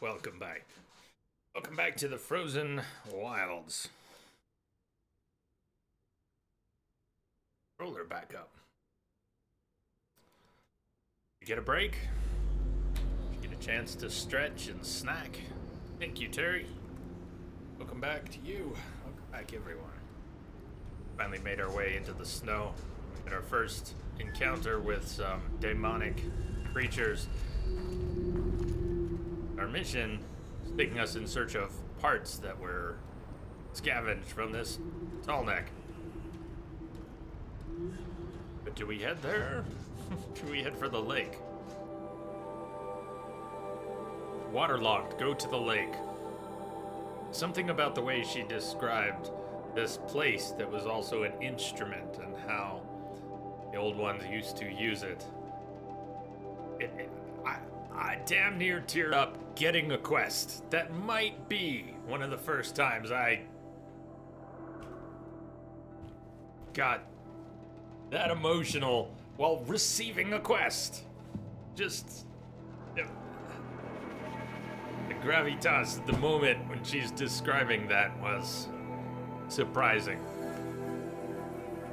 Welcome back. Welcome back to the Frozen Wilds. Roller back up. You get a break? You get a chance to stretch and snack? Thank you, Terry. Welcome back to you. Welcome back, everyone. Finally made our way into the snow in our first encounter with some demonic creatures. Our mission is taking us in search of parts that were scavenged from this tall neck. But do we head there? Do we head for the lake? Waterlogged, go to the lake. Something about the way she described this place that was also an instrument and how the old ones used to use it. I damn near teared up getting a quest. That might be one of the first times I got that emotional while receiving a quest. Just the gravitas, the moment when she's describing that was surprising.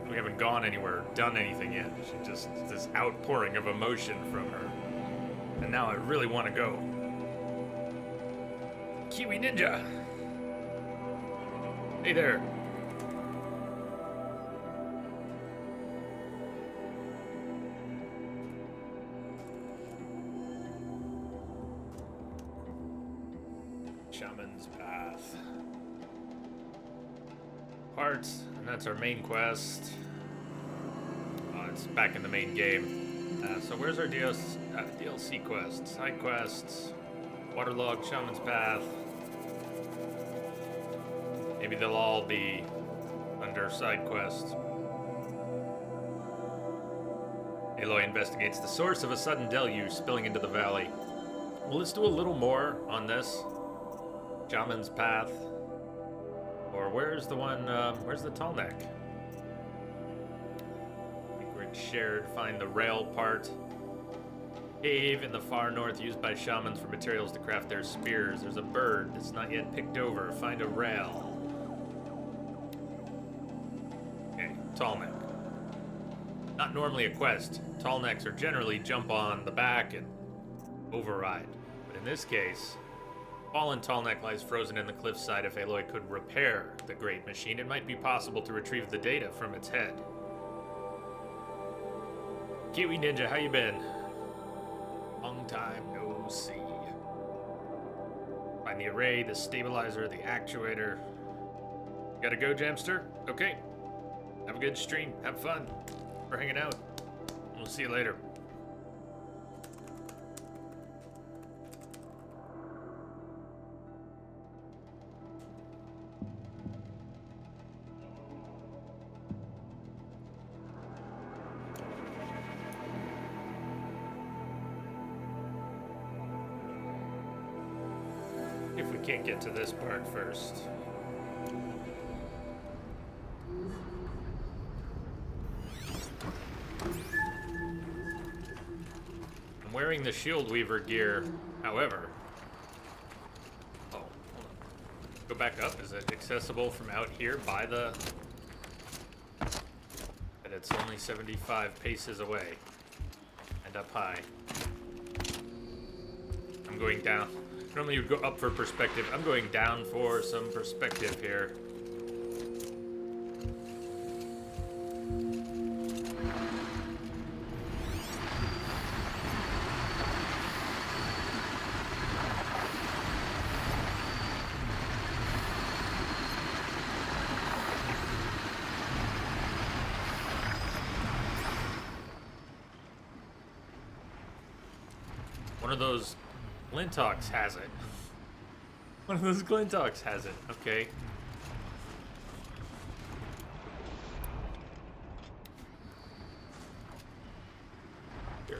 We haven't gone anywhere, done anything yet. She just, this outpouring of emotion from her. And now I really want to go. Kiwi Ninja! Hey there. Shaman's Path. Parts, and that's our main quest. It's back in the main game. So where's our DLC quests? Side quests, Waterlogged, Shaman's Path. Maybe they'll all be under side quests. Aloy investigates the source of a sudden deluge spilling into the valley. Well, let's do a little more on this. Shaman's Path. Or where's the one, where's the tall neck? Shared, find the rail part. Cave in the far north used by shamans for materials to craft their spears. There's a bird that's not yet picked over. Find a rail. Okay, tall neck. Not normally a quest. Tall necks are generally jump on the back and override. But in this case, fallen tall neck lies frozen in the cliffside. If Aloy could repair the great machine, it might be possible to retrieve the data from its head. Kiwi Ninja, how you been? Long time no see. Find the array, the stabilizer, the actuator. Gotta go, Jamster? Okay. Have a good stream. Have fun. We're hanging out. We'll see you later. If we can't get to this part first. I'm wearing the Shield Weaver gear, however. Oh, hold on. Go back up. Is it accessible from out here by the... And it's only 75 paces away. And up high. I'm going down. Normally you'd go up for perspective. I'm going down for some perspective here. One of those Glintox has it. One of those Glintox has it. Okay. Here.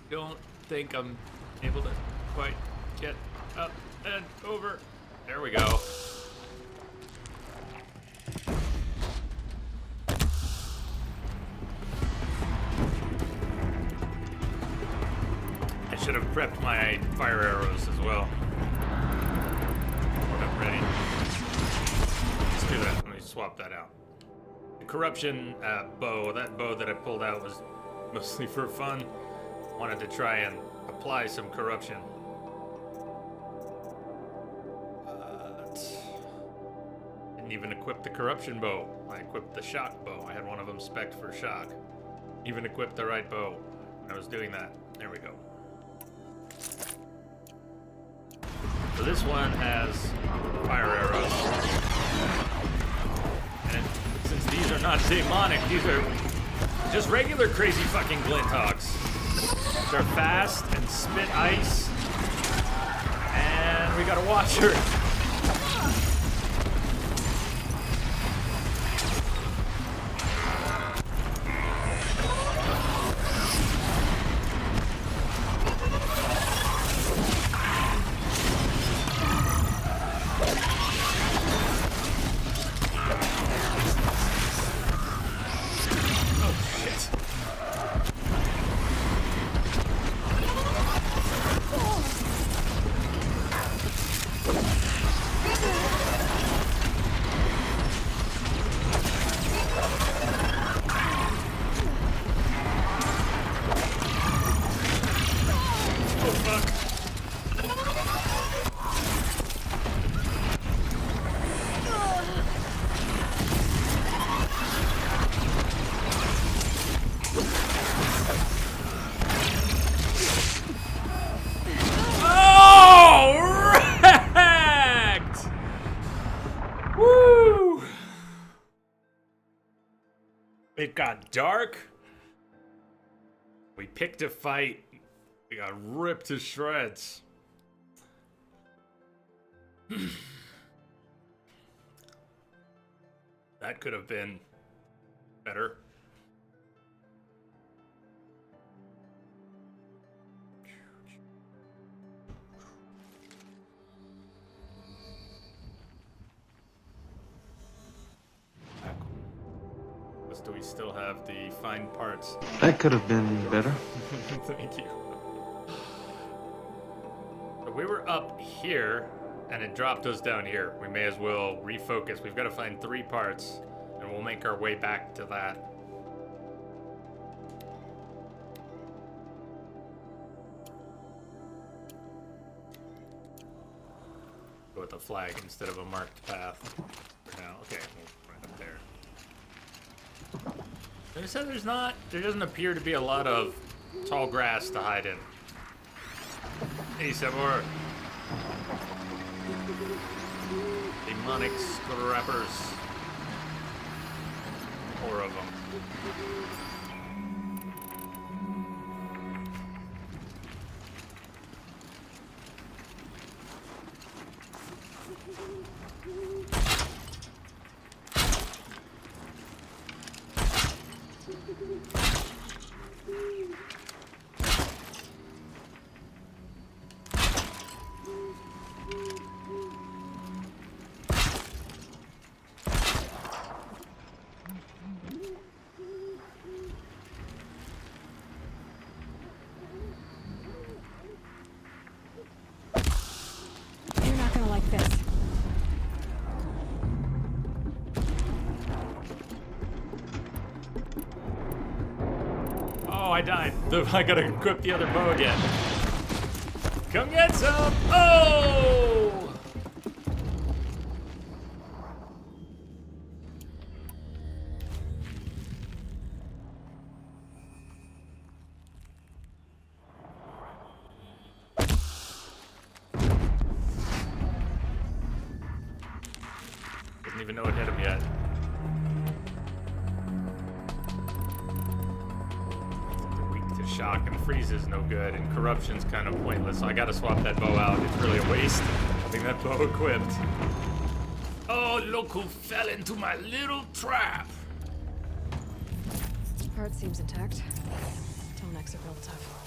Don't think I'm able to quite get up and over. There we go. should have prepped my fire arrows as well. I'm ready. Let's do that. Let me swap that out. The corruption bow, that bow that I pulled out was mostly for fun. Wanted to try and apply some corruption. Didn't even equip the corruption bow. I equipped the shock bow. I had one of them spec'd for shock. Even equipped the right bow. I was doing that. There we go. So this one has fire arrows. And since these are not demonic, these are just regular crazy fucking Glinthawks. They're fast and spit ice. And we got a watcher. It got dark. We picked a fight. We got ripped to shreds. That could have been better. Do we still have the fine parts? That could have been better. Thank you. So we were up here, and it dropped us down here. We may as well refocus. We've got to find 3 parts, and we'll make our way back to that. Go with the flag instead of a marked path for now. Okay, we'll right up there. They said there doesn't appear to be a lot of tall grass to hide in. Hey, Sabor. Demonic scrappers. 4 of them. I died. I gotta equip the other bow again. Come get some! Oh! Doesn't even know it hit him yet. Shock and freeze is no good, and corruption's kind of pointless, so I gotta swap that bow out. It's really a waste having that bow equipped. Oh, look who fell into my little trap! Part seems intact. Till exit real tough.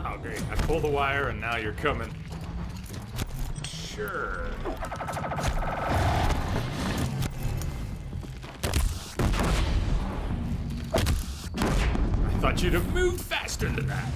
Oh, great. I pull the wire and now you're coming. Sure. I thought you'd have moved faster than that.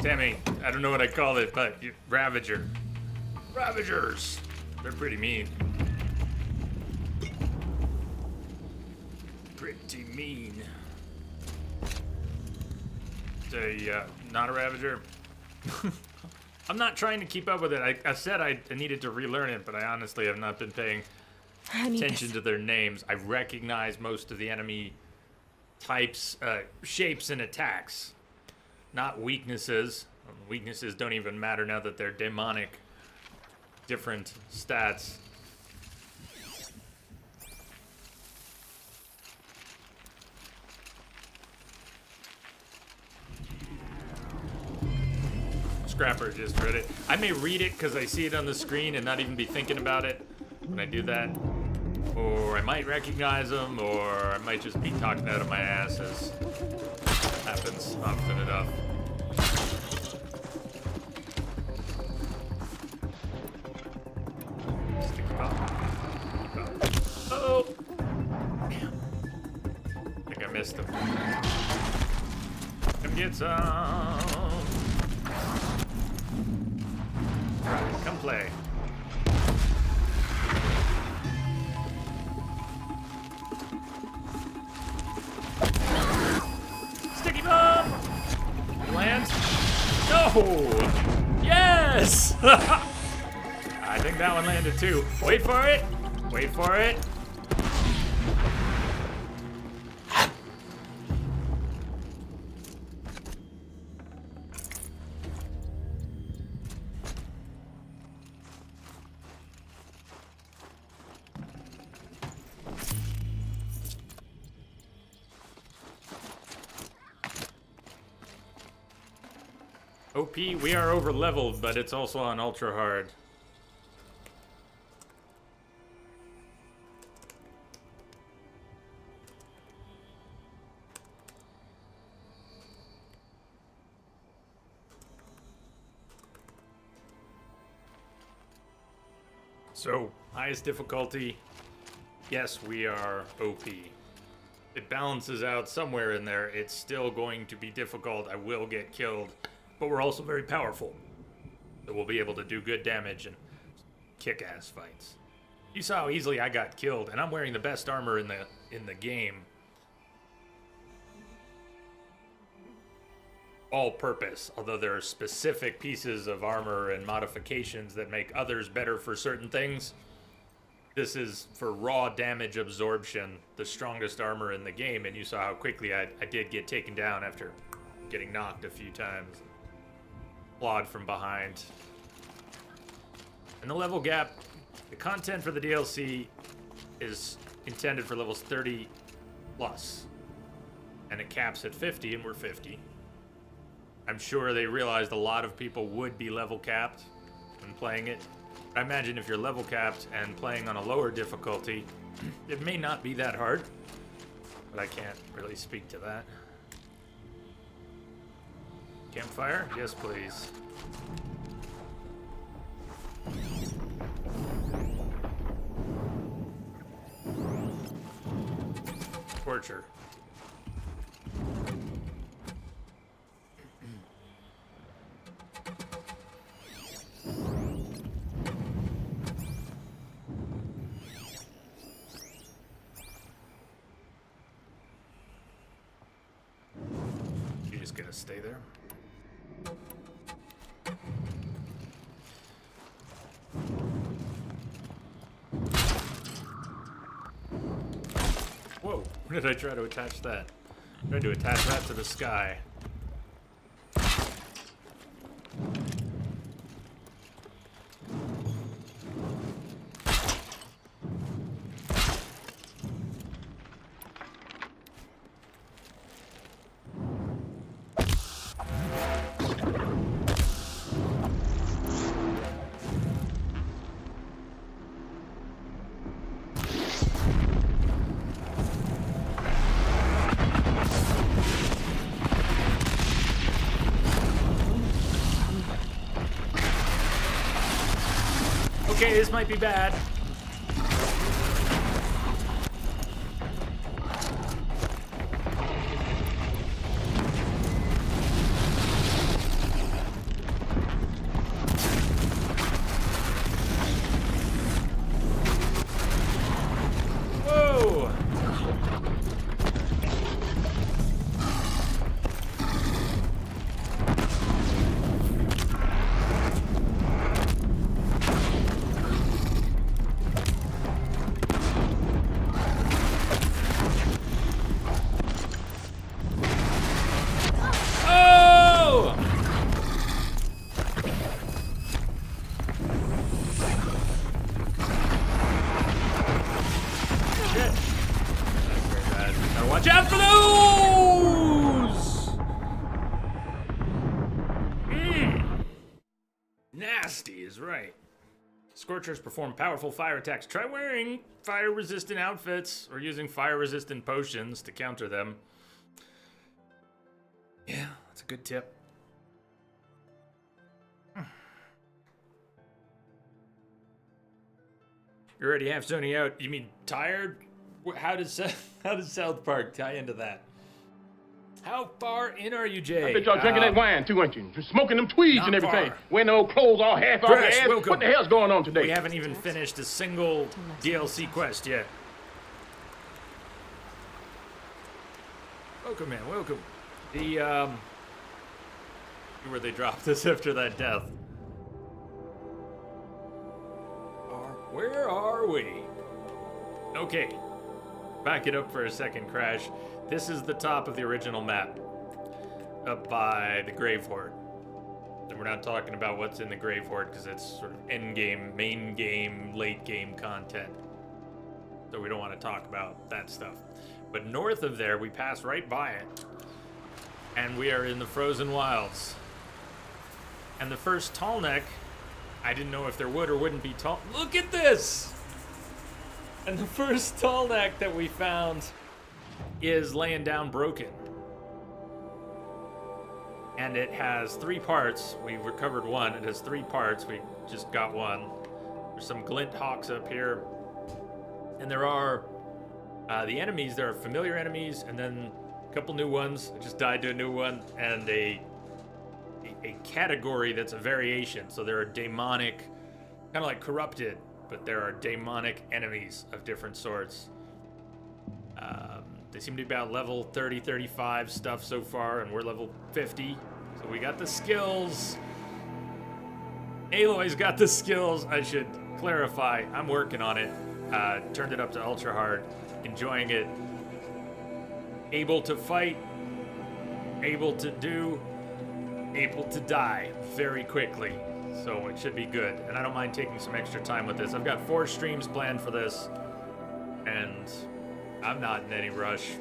Tammy, I don't know what I call it, but Ravager. Ravagers! They're pretty mean. Pretty mean. Not a Ravager? I'm not trying to keep up with it. I said I needed to relearn it, but I honestly have not been paying attention to their names. I recognize most of the enemy types, shapes, and attacks. Not weaknesses. Weaknesses don't even matter now that they're demonic. Different stats. Scrapper just read it. I may read it because I see it on the screen and not even be thinking about it when I do that. Or I might recognize them, or I might just be talking out of my ass, as happens often enough. Stick up. Oh! Damn. I think I missed him. Come get some. Right, come play. Sticky bomb! Lands. No! Yes! I think that one landed too. Wait for it. Wait for it. OP, we are over leveled, but it's also on ultra hard. So, highest difficulty, yes, we are OP. It balances out somewhere in there. It's still going to be difficult. I will get killed. But we're also very powerful. So we'll be able to do good damage and kick-ass fights. You saw how easily I got killed, and I'm wearing the best armor in the game. All purpose, although there are specific pieces of armor and modifications that make others better for certain things. This is, for raw damage absorption, the strongest armor in the game, and you saw how quickly I did get taken down after getting knocked a few times. Clawed from behind. And the level gap, the content for the DLC is intended for levels 30 plus. And it caps at 50, and we're 50. I'm sure they realized a lot of people would be level capped when playing it. I imagine if you're level capped and playing on a lower difficulty, it may not be that hard. But I can't really speak to that. Campfire? Yes, please. Torture. You just gonna stay there? Whoa, when did I try to attach that? I tried to attach that to the sky. Okay, this might be bad. Whoa! Oh! Shit. That's very bad. Gotta watch out for those! Nasty is right. Scorchers perform powerful fire attacks. Try wearing fire-resistant outfits or using fire-resistant potions to counter them. Yeah, that's a good tip. You already have Sony out. You mean tired? How does South Park tie into that? How far in are you, Jay? I bet y'all drinking that wine too, ain't you? Smoking them tweeds not and everything. far. Wearing the old clothes all half off your Fresh, ass. welcome. What the hell's going on today? We haven't even finished a single DLC quest yet. Welcome, man. Welcome. Where they dropped us after that death. Where are we? Okay. Back it up for a second, Crash. This is the top of the original map. Up by the Grave Horde. And we're not talking about what's in the Grave Horde because it's sort of end game, main game, late game content. So we don't want to talk about that stuff. But north of there, we pass right by it. And we are in the Frozen Wilds. And the first Tallneck, I didn't know if there would or wouldn't be tall. Look at this! And the first Tallneck that we found is laying down broken. And it has 3 parts. We recovered one. It has 3 parts. We just got one. There's some glint hawks up here. And there are the enemies. There are familiar enemies, and then a couple new ones. I just died to a new one, and a category that's a variation. So there are demonic, kind of like corrupted, but there are demonic enemies of different sorts. They seem to be about level 30, 35 stuff so far, and we're level 50. So we got the skills. Aloy's got the skills. I should clarify, I'm working on it. Turned it up to ultra hard, enjoying it. Able to fight, able to do, able to die very quickly. So it should be good. And I don't mind taking some extra time with this. I've got 4 streams planned for this, and I'm not in any rush.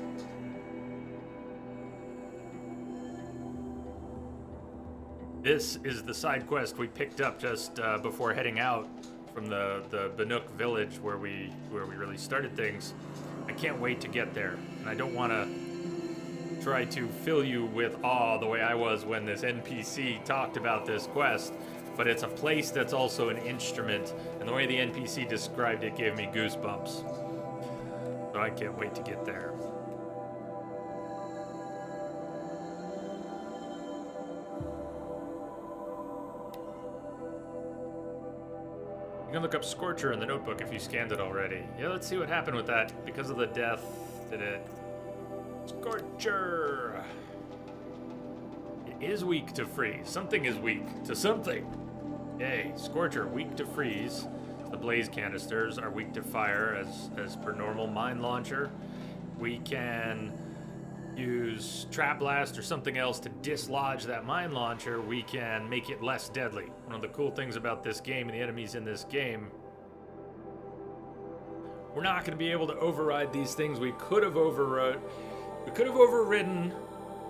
This is the side quest we picked up just before heading out from the Banuk village where we really started things. I can't wait to get there, and I don't want to try to fill you with awe the way I was when this NPC talked about this quest, but it's a place that's also an instrument, and the way the NPC described it gave me goosebumps. So I can't wait to get there. You can look up Scorcher in the notebook if you scanned it already. Yeah, let's see what happened with that. Because of the death, did it... Scorcher! It is weak to freeze. Something is weak to something. Yay, Scorcher, weak to freeze. The blaze canisters are weak to fire as per normal. Mine launcher. We can use Trap Blast or something else to dislodge that mine launcher. We can make it less deadly. One of the cool things about this game and the enemies in this game, we're not going to be able to override these things we could have overridden,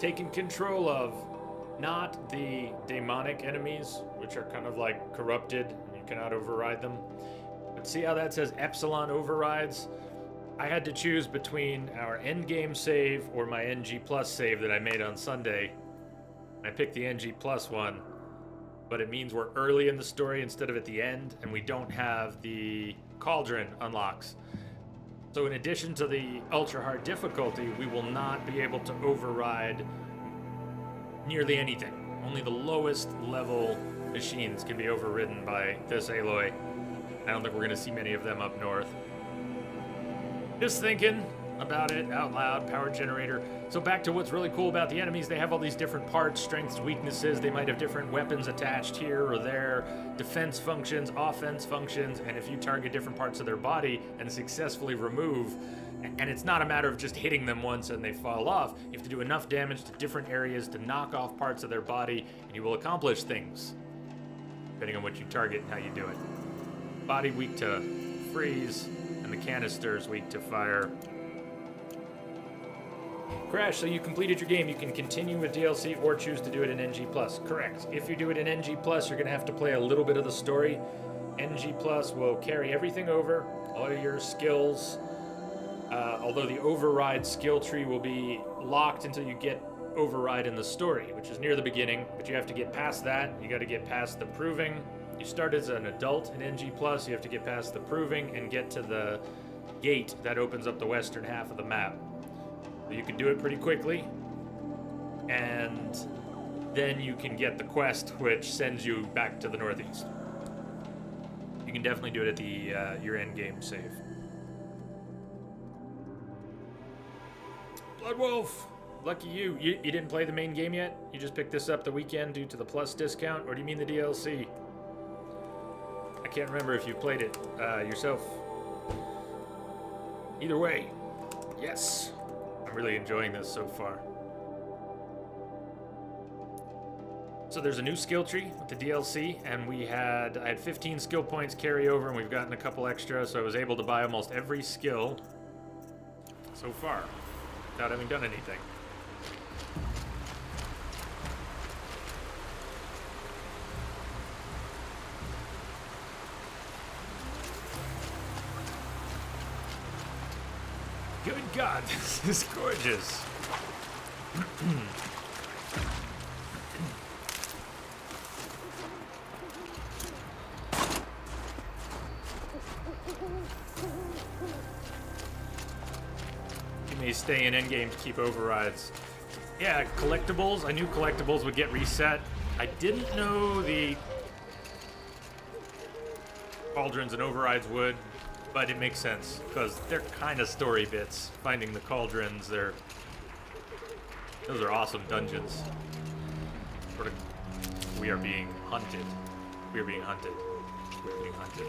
taken control of. Not the demonic enemies, which are kind of like corrupted, and you cannot override them. But see how that says Epsilon overrides? I had to choose between our endgame save or my NG Plus save that I made on Sunday. I picked the NG Plus one. but it means we're early in the story instead of at the end, and we don't have the cauldron unlocks. So in addition to the ultra hard difficulty, we will not be able to override nearly anything. Only the lowest level machines can be overridden by this Aloy. I don't think we're going to see many of them up north. Just thinking about it out loud, power generator. So back to what's really cool about the enemies, they have all these different parts, strengths, weaknesses. They might have different weapons attached here or there, defense functions, offense functions, and if you target different parts of their body and successfully remove, and it's not a matter of just hitting them once and they fall off, you have to do enough damage to different areas to knock off parts of their body, and you will accomplish things, depending on what you target and how you do it. Body weak to freeze, and the canisters weak to fire. Crash, so you completed your game. You can continue with DLC or choose to do it in NG+. Correct. If you do it in NG+, you're going to have to play a little bit of the story. NG+ will carry everything over, all your skills, although the override skill tree will be locked until you get override in the story, which is near the beginning, but you have to get past that. You got to get past the proving. You start as an adult in NG+, you have to get past the proving and get to the gate that opens up the western half of the map. So you can do it pretty quickly, and then you can get the quest, which sends you back to the northeast. You can definitely do it at the your end game save. Bloodwolf, lucky you. You didn't play the main game yet? You just picked this up the weekend due to the Plus discount, or do you mean the DLC? I can't remember if you played it yourself. Either way, yes. I'm really enjoying this so far. So there's a new skill tree with the DLC, and I had 15 skill points carry over, and we've gotten a couple extra, so I was able to buy almost every skill so far without having done anything. Good God, this is gorgeous. You may stay in endgame to keep overrides. Yeah, collectibles. I knew collectibles would get reset. I didn't know the cauldrons and overrides would. But it makes sense, because they're kind of story bits. Finding the cauldrons, those are awesome dungeons. We are being hunted. We are being hunted. We're being hunted.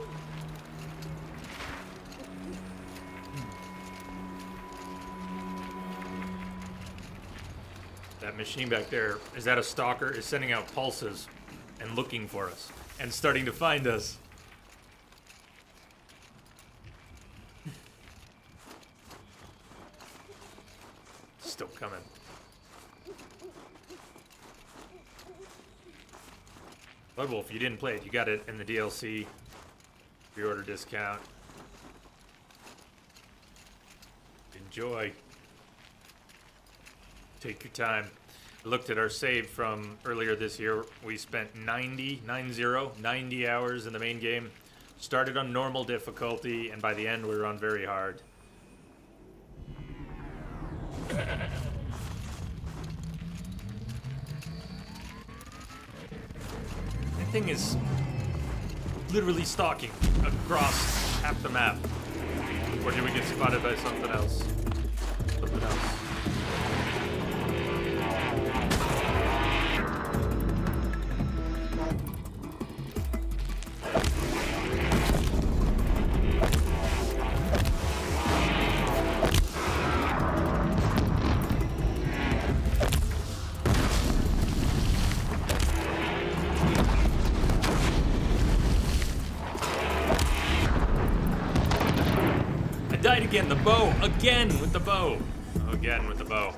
That machine back there, is that a stalker? Is sending out pulses and looking for us and starting to find us. Still coming. Bloodwolf, you didn't play it. You got it in the DLC. Pre-order discount. Enjoy. Take your time. I looked at our save from earlier this year. We spent 90 hours in the main game. Started on normal difficulty, and by the end we were on very hard. That thing is literally stalking across half the map. Or did we get spotted by something else? Something else. Again, the bow. Again with the bow. Again with the bow.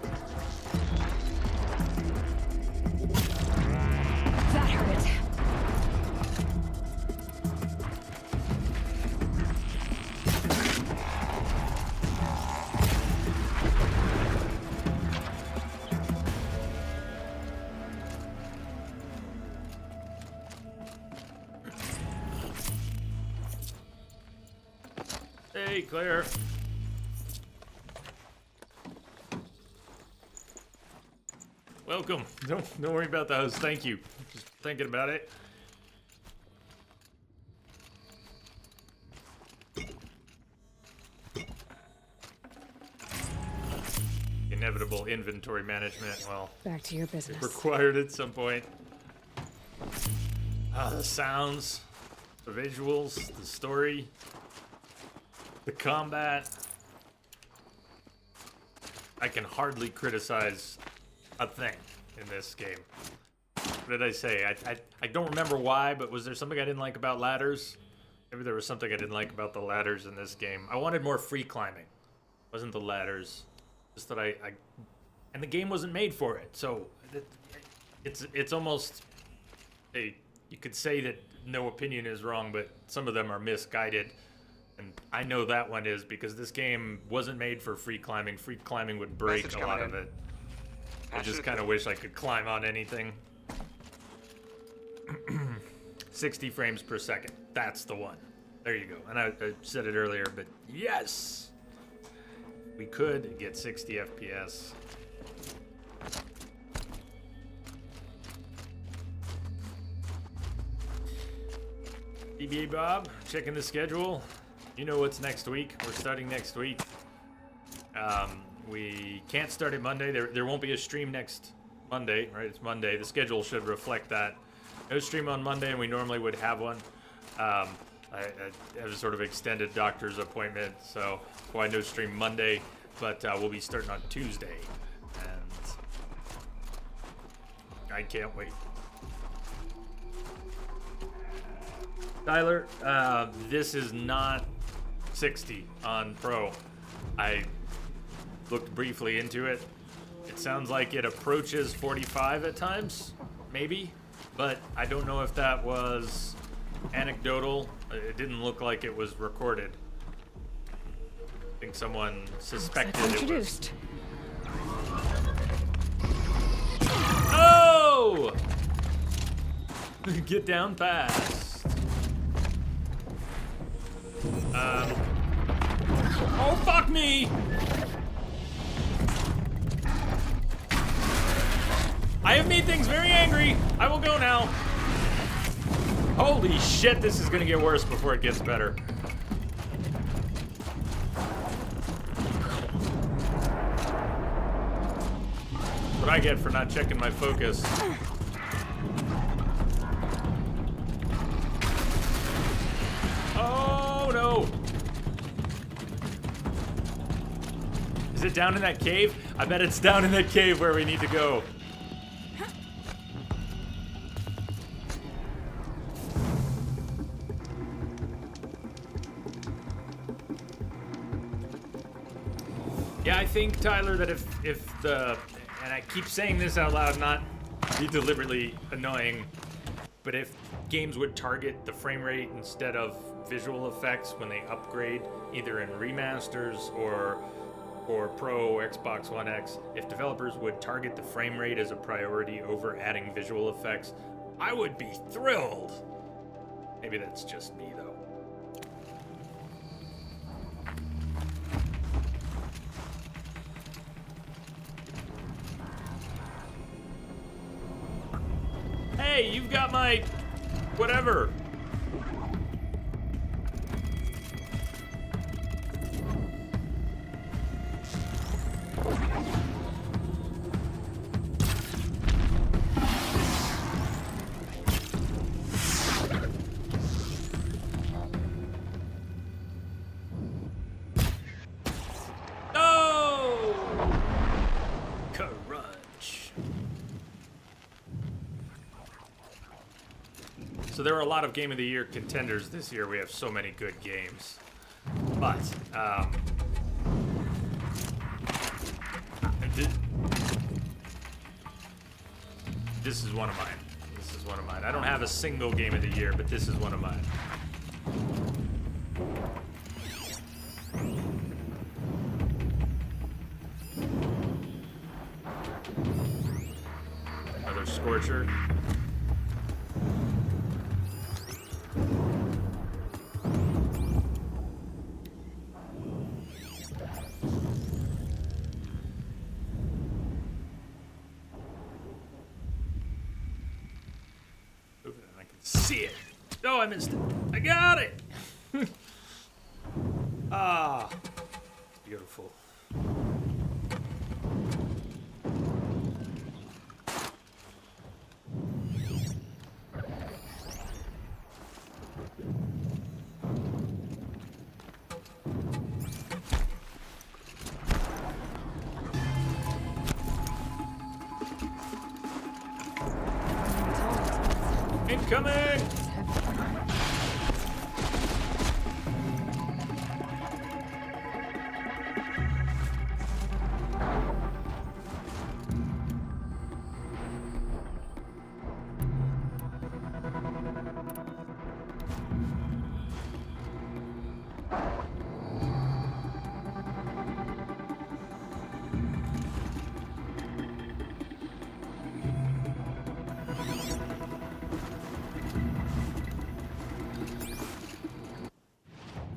That hurt. Hey, Claire. Welcome. Don't worry about the host. Thank you. Just thinking about it. Inevitable inventory management. Well, Back to your business. required at some point. The sounds, the visuals, the story, the combat. I can hardly criticize a thing in this game. What did I say? I don't remember why, but was there something I didn't like about ladders? Maybe there was something I didn't like about the ladders in this game. I wanted more free climbing. Wasn't the ladders. Just that and the game wasn't made for it. So it's almost you could say that no opinion is wrong, but some of them are misguided. And I know that one is because this game wasn't made for free climbing. Free climbing would break Message a lot coming of it. I just kind of wish I could climb on anything. 60 frames per second. That's the one. There you go. And I said it earlier, but yes! We could get 60 FPS. DBA Bob, checking the schedule. You know what's next week. We're starting next week. We can't start it Monday. There won't be a stream next Monday, right? It's Monday. The schedule should reflect that. No stream on Monday, and we normally would have one. I have a sort of extended doctor's appointment, so why no stream Monday, but we'll be starting on Tuesday, and I can't wait. Tyler, this is not 60 on Pro. I looked briefly into it. It sounds like it approaches 45 at times, maybe, but I don't know if that was anecdotal. It didn't look like it was recorded. I think someone suspected Looks like it was. introduced. Oh! Get down fast. Oh, fuck me! I have made things very angry. I will go now. Holy shit, this is gonna get worse before it gets better. What I get for not checking my focus. Oh no! Is it down in that cave? I bet it's down in that cave where we need to go. Yeah, I think, Tyler, that if the, and I keep saying this out loud, not be deliberately annoying, but if games would target the frame rate instead of visual effects when they upgrade, either in remasters or Pro, Xbox One X, if developers would target the frame rate as a priority over adding visual effects, I would be thrilled. Maybe that's just me, though. Hey, you've got my whatever. No! Crunch. So there were a lot of Game of the Year contenders this year. We have so many good games. But, this is one of mine. This is one of mine. I don't have a single Game of the Year, but this is one of mine. Another Scorcher. I missed it. I got it. Ah, beautiful. Incoming!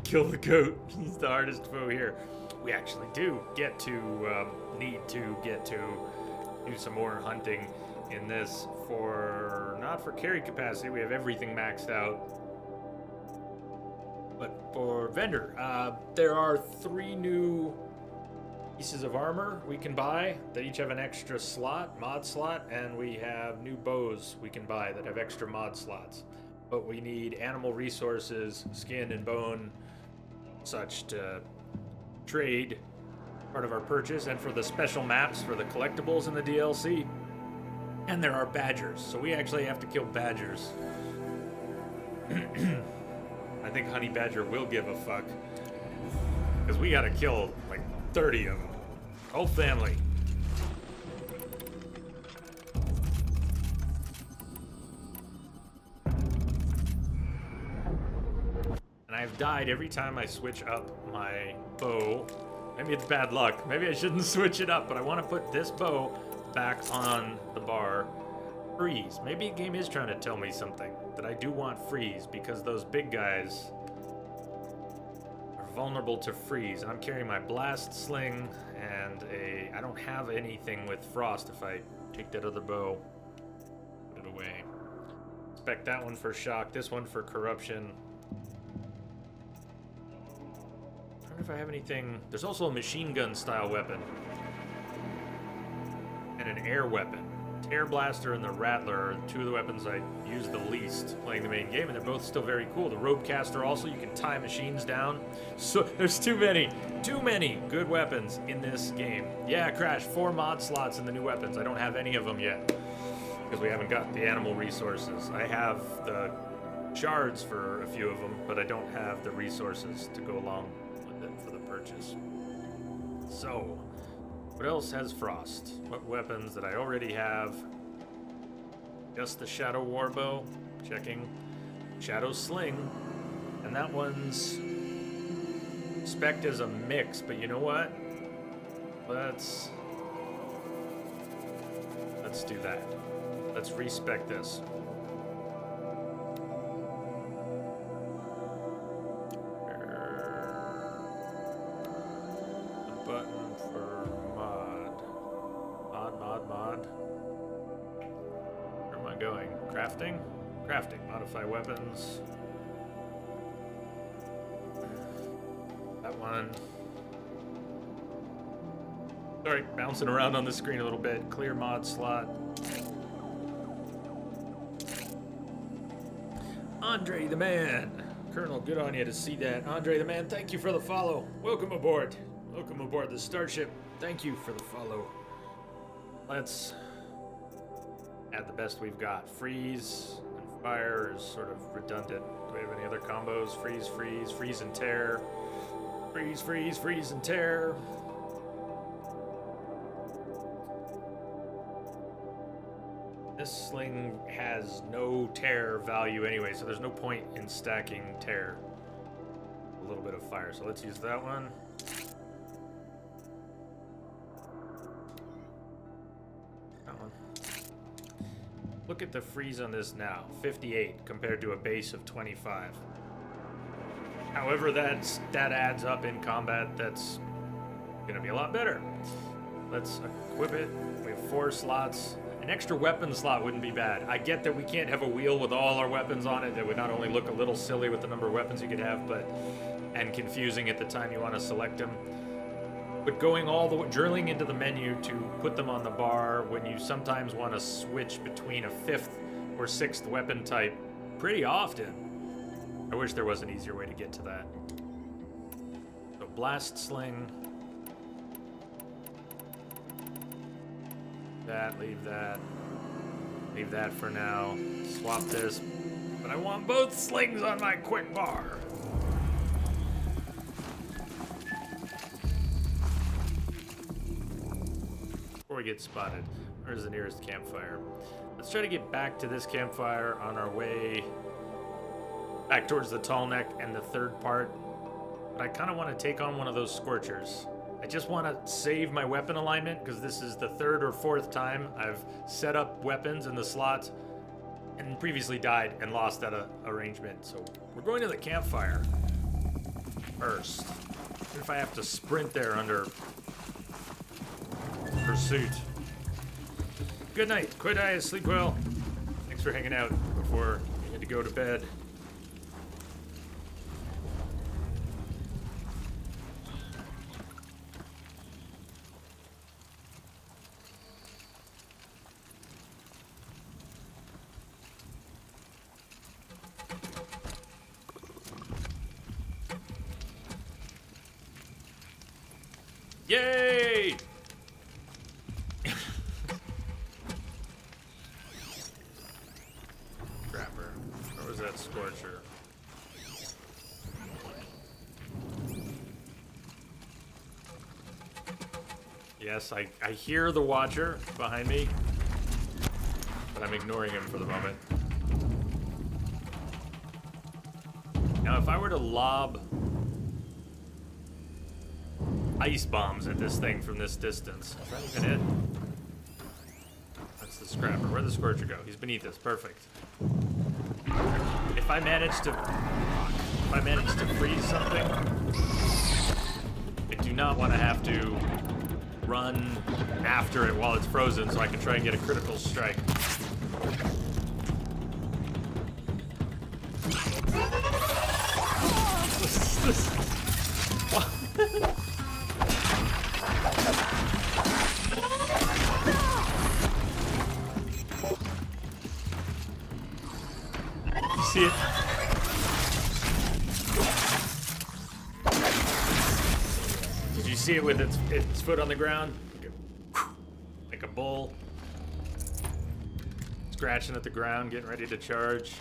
Kill the goat. He's the hardest foe here. We actually do get to need to get to do some more hunting in this for not for carry capacity. We have everything maxed out, but for vendor, there are 3 new pieces of armor we can buy that each have an extra slot, mod slot, and we have new bows we can buy that have extra mod slots. But we need animal resources, skin and bone, such to trade part of our purchase, and for the special maps for the collectibles in the DLC. And there are badgers, so we actually have to kill badgers. I think Honey Badger will give a fuck, because we gotta kill like 30 of them. Whole family. And I've died every time I switch up my bow. Maybe it's bad luck. Maybe I shouldn't switch it up, but I want to put this bow back on the bar. Freeze. Maybe a game is trying to tell me something, that I do want freeze, because those big guys are vulnerable to freeze. And I'm carrying my blast sling and I don't have anything with frost if I take that other bow. Put it away. Expect that one for shock, this one for corruption. I wonder if I have anything. There's also a machine gun style weapon and an air weapon. Tear Blaster and the Rattler are 2 of the weapons I use the least playing the main game, and they're both still very cool. The Ropecaster also, you can tie machines down. So there's too many good weapons in this game. Yeah, Crash, 4 mod slots in the new weapons. I don't have any of them yet because we haven't got the animal resources. I have the shards for a few of them, but I don't have the resources to go along with it for the purchase. So, what else has frost? What weapons that I already have? Just the Shadow Warbow. Checking. Shadow Sling. And that one's spec'd as a mix, but you know what? Let's do that. Let's respec this. Crafting, modify weapons. That one. Sorry, bouncing around on the screen a little bit. Clear mod slot. Andre the Man. Colonel, good on you to see that. Andre the Man, thank you for the follow. Welcome aboard. Welcome aboard the Starship. Thank you for the follow. Let's add the best we've got. Freeze and fire is sort of redundant. Do we have any other combos? Freeze, freeze, freeze and tear. Freeze, freeze, freeze and tear. This sling has no tear value anyway, so there's no point in stacking tear. A little bit of fire, so let's use that one. Look at the freeze on this now, 58 compared to a base of 25. However, that adds up in combat, that's gonna be a lot better. Let's equip it. We have 4 slots, An extra weapon slot wouldn't be bad. I get that we can't have a wheel with all our weapons on it. That would not only look a little silly with the number of weapons you could have, but and confusing at the time you want to select them. But going all the way, drilling into the menu to put them on the bar when you sometimes want to switch between a 5th or 6th weapon type pretty often. I wish there was an easier way to get to that. So blast sling. That, leave that. Leave that for now. Swap this. But I want both slings on my quick bar. Before we get spotted, where's the nearest campfire? Let's try to get back to this campfire on our way back towards the tall neck and the 3rd part. But I kind of want to take on one of those scorchers. I just want to save my weapon alignment because this is the 3rd or 4th time I've set up weapons in the slots and previously died and lost that arrangement. So we're going to the campfire first. Even if I have to sprint there under pursuit. Good night. Quidai, sleep well. Thanks for hanging out before you had to go to bed. Yay! Scrapper. Or was that Scorcher? Yes, I hear the Watcher behind me, but I'm ignoring him for the moment. Now, if I were to lob ice bombs at this thing from this distance, is that even it? That's the Scrapper. Where'd the Scorcher go? He's beneath us. Perfect. If I manage to freeze something, I do not want to have to run after it while it's frozen so I can try and get a critical strike. See it? Did you see it with its foot on the ground? Like a bull. Scratching at the ground, getting ready to charge.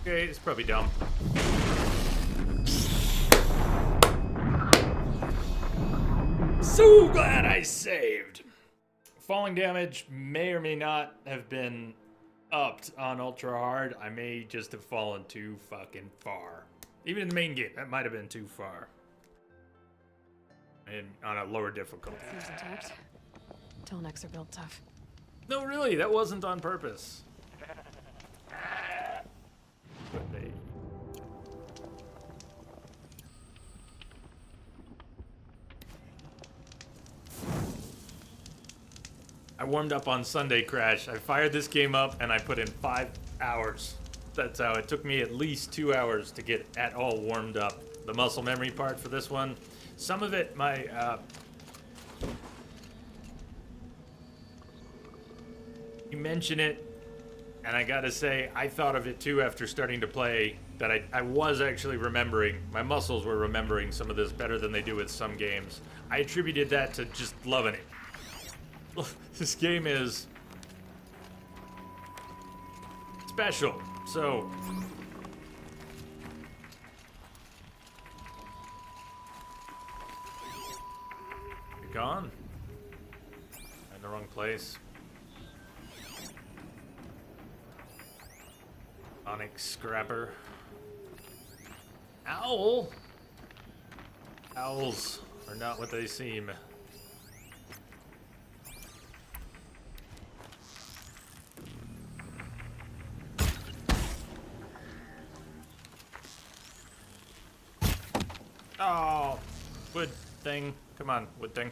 Okay, it's probably dumb. So glad I saved. Falling damage may or may not have been upped on ultra hard. I may just have fallen too fucking far. Even in the main game, that might have been too far. And on a lower difficulty. Seems intact. Tallnecks are built tough. No, really, that wasn't on purpose. But they... I warmed up on Sunday, Crash. I fired this game up and I put in 5 hours. That's how it took me at least 2 hours to get at all warmed up. The muscle memory part for this one. Some of it, you mention it, and I gotta say, I thought of it too after starting to play, that I was actually remembering. My muscles were remembering some of this better than they do with some games. I attributed that to just loving it. This game is special, so... You're gone? wrong place. Onyx Scrapper. Owl! Owls are not what they seem. Oh! Wood thing. Come on, wood thing.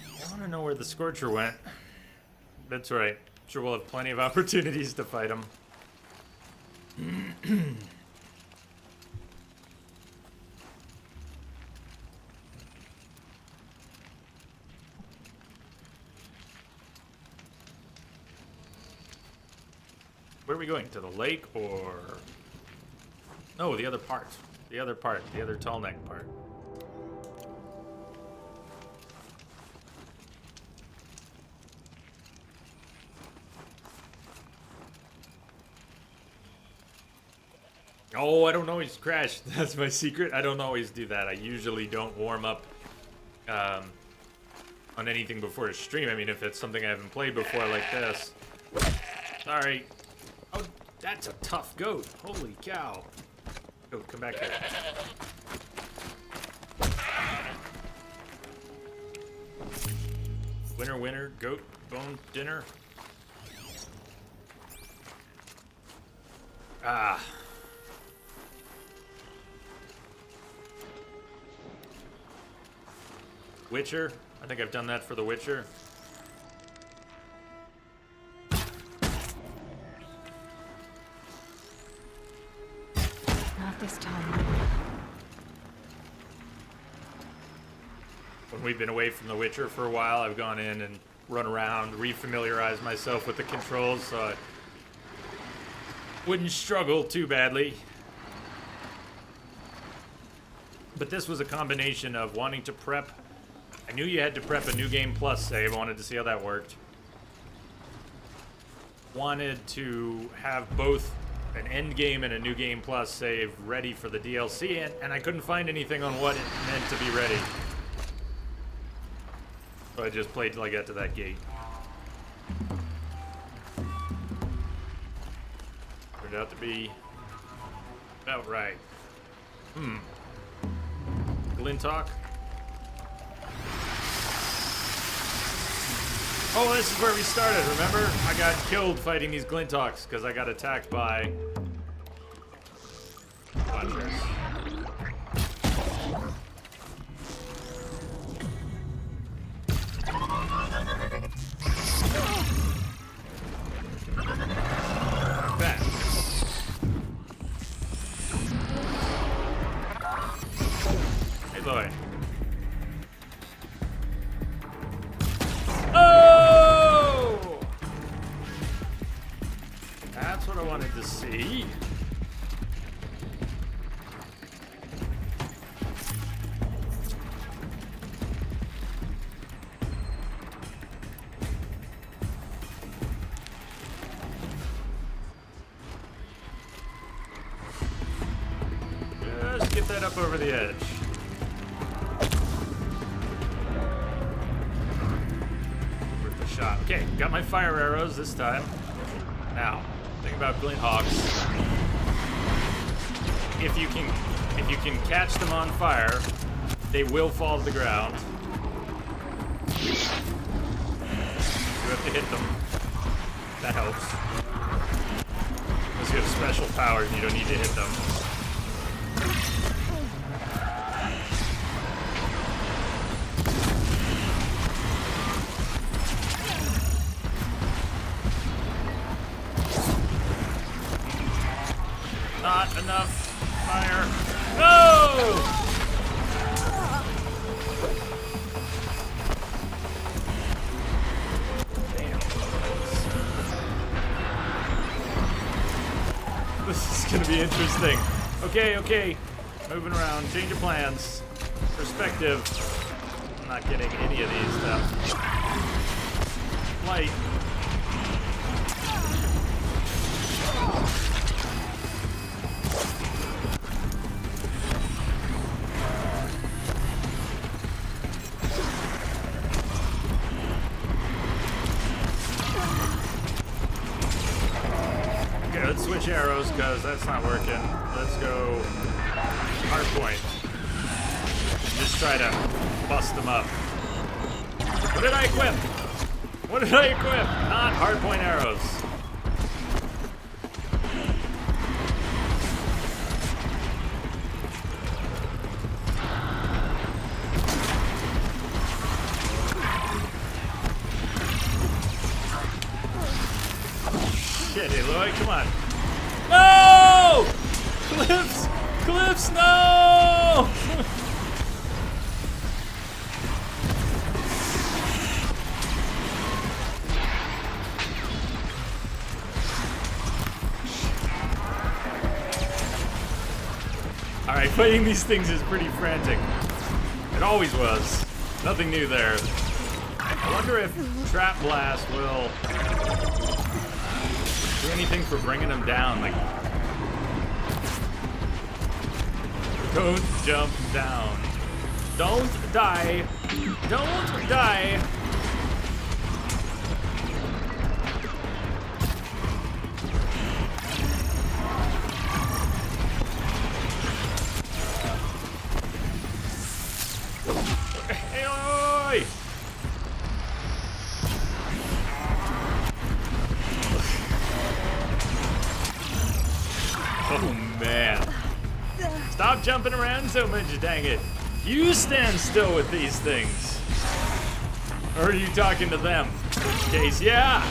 I want to know where the Scorcher went. That's right. Sure, we'll have plenty of opportunities to fight him. Where are we going? To the lake or... No, the other part. The other part. The other tall neck part. Oh, I don't always crash. That's my secret. I don't always do that. I usually don't warm up on anything before a stream. I mean, if it's something I haven't played before like this. Sorry. Oh, that's a tough goat. Holy cow. Goat, come back here. Winner, winner, goat, bone, dinner. Ah. Witcher. I think I've done that for the Witcher. Not this time. When we've been away from the Witcher for a while, I've gone in and run around, refamiliarize myself with the controls so I wouldn't struggle too badly. But this was a combination of wanting to prep. I knew you had to prep a New Game Plus save. I wanted to see how that worked. Wanted to have both an end game and a New Game Plus save ready for the DLC, and I couldn't find anything on what it meant to be ready. So I just played till I got to that gate. Turned out to be about right. Glintock. Oh, this is where we started, remember? I got killed fighting these Glintocks because I got attacked by... Watchers. Back. Hey, boy. Oh! That's what I wanted to see. Just get that up over the edge. Worth a shot. Okay, got my fire arrows this time. Now, think about Glinthawks. If you can catch them on fire, they will fall to the ground. You have to hit them. That helps. Unless you have special powers and you don't need to hit them. Not enough fire. No! Damn. This is gonna be interesting. Okay. Moving around. Change of plans. Perspective. I'm not getting any of these stuff. Light. let's switch arrows because that's not working. Let's go hard point. Just try to bust them up. What did I equip? What did I equip? Not hard point arrows. Shit, Aloy, come on. No! Cliffs! Cliffs, no! Alright, fighting these things is pretty frantic. It always was. Nothing new there. I wonder if Trap Blast will do anything for bringing them down. Like, don't jump down. Don't die. Don't die. Oh man. Stop jumping around so much, dang it. You stand still with these things. Or are you talking to them? In which case, yeah.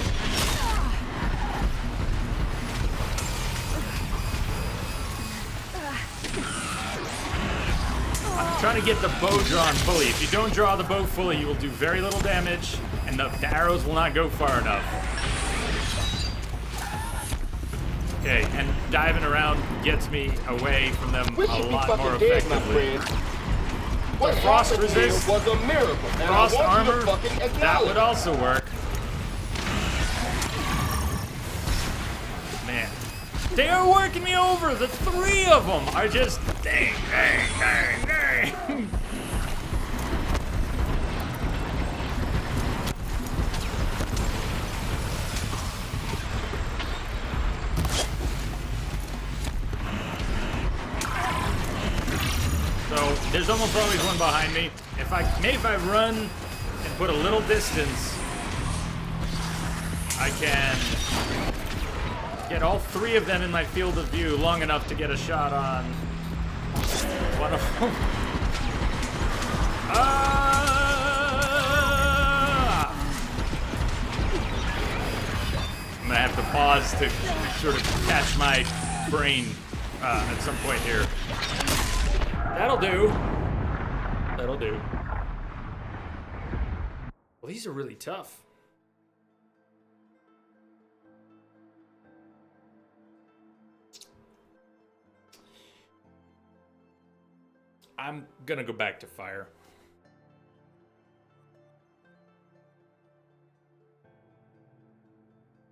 I'm trying to get the bow drawn fully. If you don't draw the bow fully, you will do very little damage, and the arrows will not go far enough. Okay, and diving around gets me away from them a lot more effectively. What frost resist was a miracle. Frost armor, that would also work. Man, they are working me over. The three of them are just dang, dang, dang, dang. So there's almost always one behind me. If I run and put a little distance, I can get all three of them in my field of view long enough to get a shot on one of them. I'm gonna have to pause to sort of catch my brain at some point here. That'll do. That'll do. Well, these are really tough. I'm gonna go back to fire.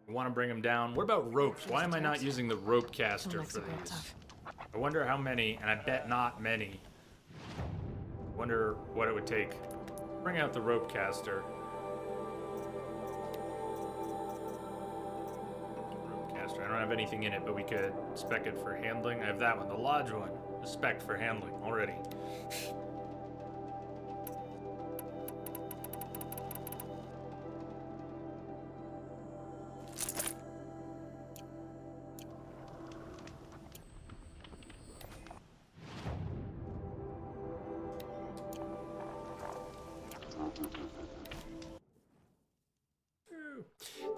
I want to bring them down. What about ropes? Why am I not using the rope caster for these? I wonder how many, and I bet not many. Wonder what it would take. Bring out the rope caster. Rope caster. I don't have anything in it, but we could spec it for handling. I have that one, the lodge one. The spec for handling already.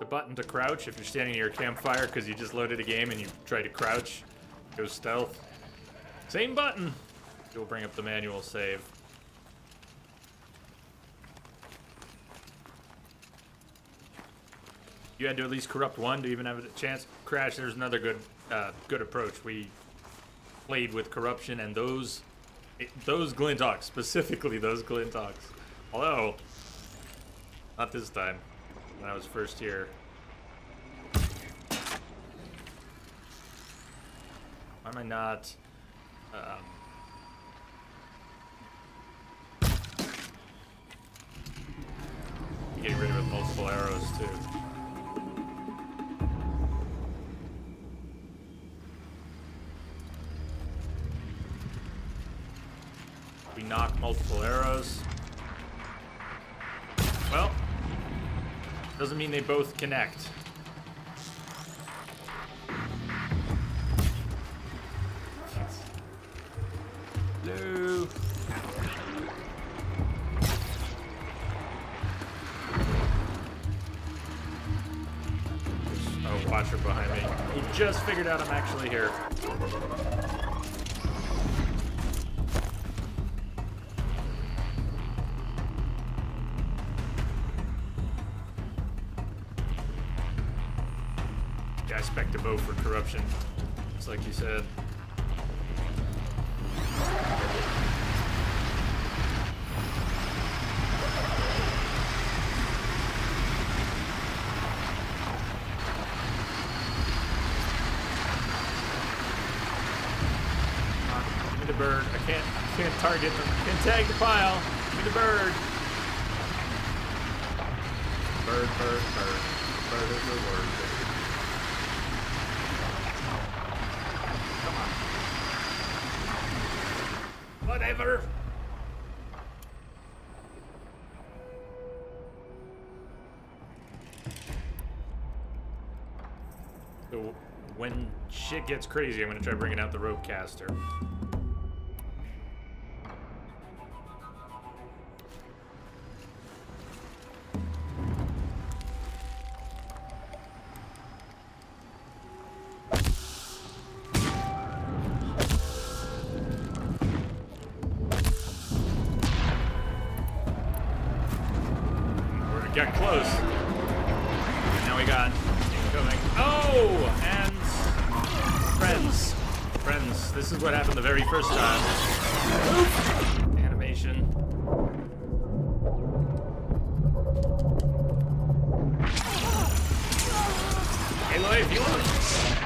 The button to crouch if you're standing near a campfire because you just loaded a game and you try to crouch, go stealth. Same button. You'll bring up the manual save. You had to at least corrupt one to even have a chance. Crash, there's another good approach. We played with corruption and those Glinthawks, specifically those Glinthawks. Although, not this time. When I was first here. Why am I not getting rid of multiple arrows too? knock multiple arrows. Well, doesn't mean they both connect. Hello. There's a watcher behind me. He just figured out I'm actually here. Yeah, I spec'd a bow for corruption. Just like you said. Give me the bird. I can't target them. Can't tag the pile. Give me the bird. Bird, bird, bird. Bird is the word. Come on. Whatever. So when shit gets crazy, I'm gonna try bringing out the rope caster. Got close. Now we got incoming. Oh, and friends. Friends. This is what happened the very first time. Oop. Animation. Aloy, if you want to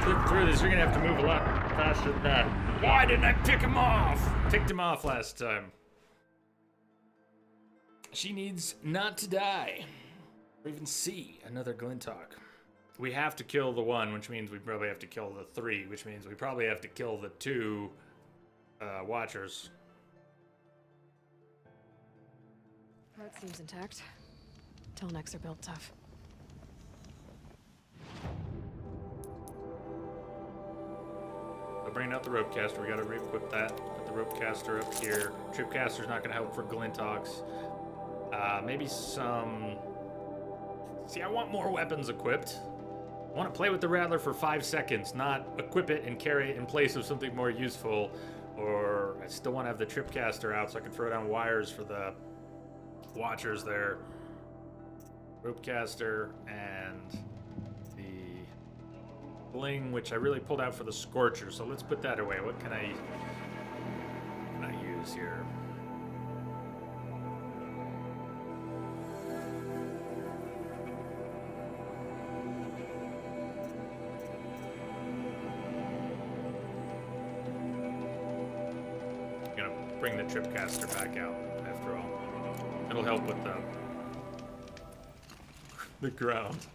flip through this, you're gonna have to move a lot faster than that. Why didn't I pick him off? Picked him off last time. She needs not to die. Or even see another Glintock. We have to kill the one, which means we probably have to kill the 3, which means we probably have to kill the 2 Watchers. Part seems intact. Telnecks are built tough. So bringing out the rope caster, we gotta re-equip that. Put the rope caster up here. Trip caster's not gonna help for Glintocks. Maybe some... See, I want more weapons equipped. I want to play with the Rattler for 5 seconds, not equip it and carry it in place of something more useful. Or I still want to have the trip caster out so I can throw down wires for the Watchers there. Rope caster and the bling, which I really pulled out for the Scorcher. So let's put that away. What can I use here? Bring the tripcaster back out after all. It'll help with the ground.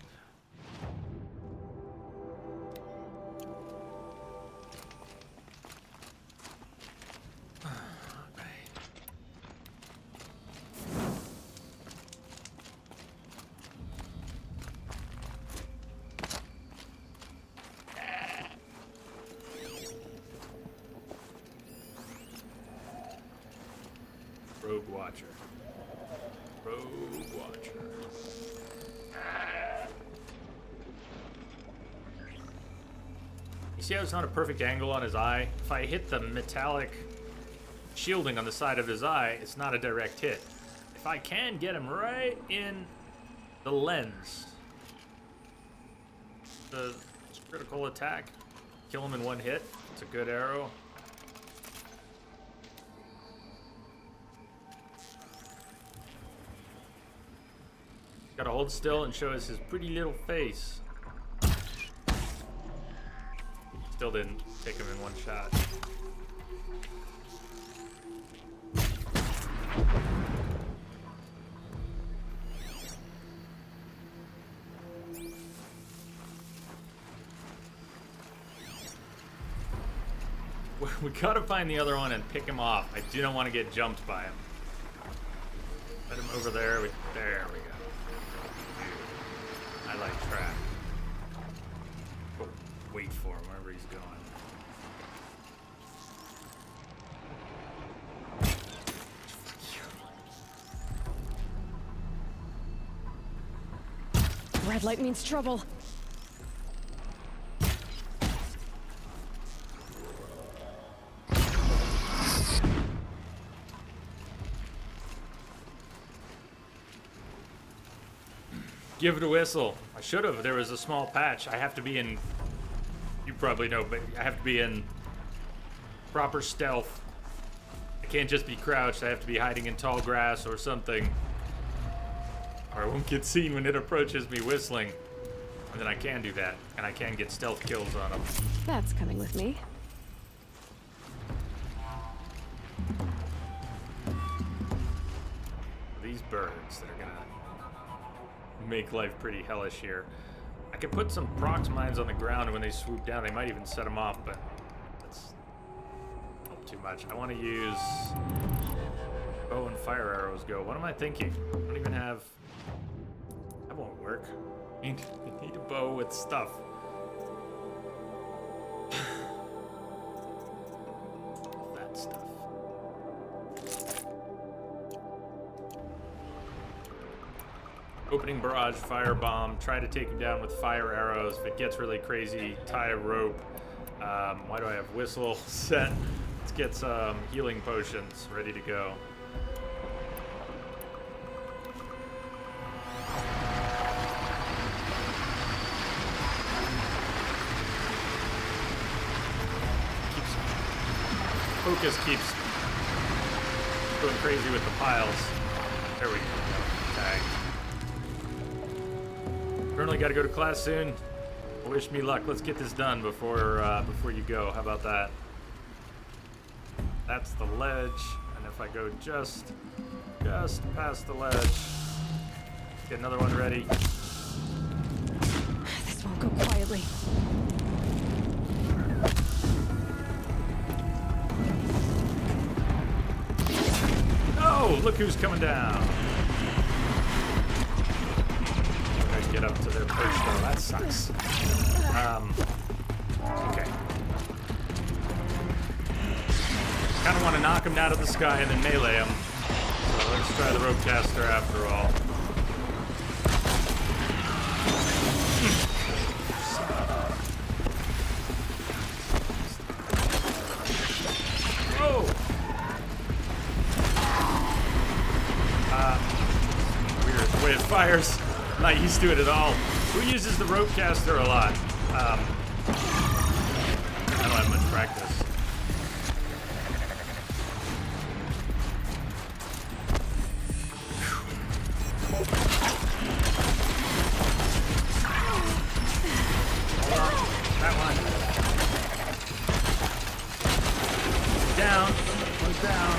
Rogue Watcher. Rogue Watcher. You see how it's not a perfect angle on his eye? If I hit the metallic shielding on the side of his eye, it's not a direct hit. If I can get him right in the lens, the critical attack, kill him in one hit, it's a good arrow. Gotta hold still and show us his pretty little face. Still didn't take him in one shot. We gotta find the other one and pick him off. I do not want to get jumped by him. Let him over there. There we go. I like track. Oh, wait for him wherever he's going. Red light means trouble. Give it a whistle. I should have. There was a small patch. I have to be in. You probably know, but I have to be in proper stealth. I can't just be crouched. I have to be hiding in tall grass or something. Or I won't get seen when it approaches me whistling. And then I can do that. And I can get stealth kills on them. That's coming with me. These birds that are gonna make life pretty hellish here. I could put some prox mines on the ground, and when they swoop down, they might even set them off, but that's not too much. I want to use bow and fire arrows go. What am I thinking? I don't even have... That won't work. I need a bow with stuff. That stuff. Opening barrage, firebomb, try to take him down with fire arrows. If it gets really crazy, tie a rope. Why do I have whistle set? Let's get some healing potions ready to go. Focus keeps going crazy with the piles. There we go. Tag. Currently got to go to class soon. Wish me luck. Let's get this done before you go. How about that? That's the ledge, and if I go just past the ledge, get another one ready. This won't go quietly. Oh, look who's coming down. Get up to their perch though. That sucks. Okay. Kind of want to knock him out of the sky and then melee him. So let's try the rope caster after all. Whoa! Weird. The way it fires. I'm not used to it at all. Who uses the rope caster a lot? I don't have much practice. Hold on. That one. Down. One's down.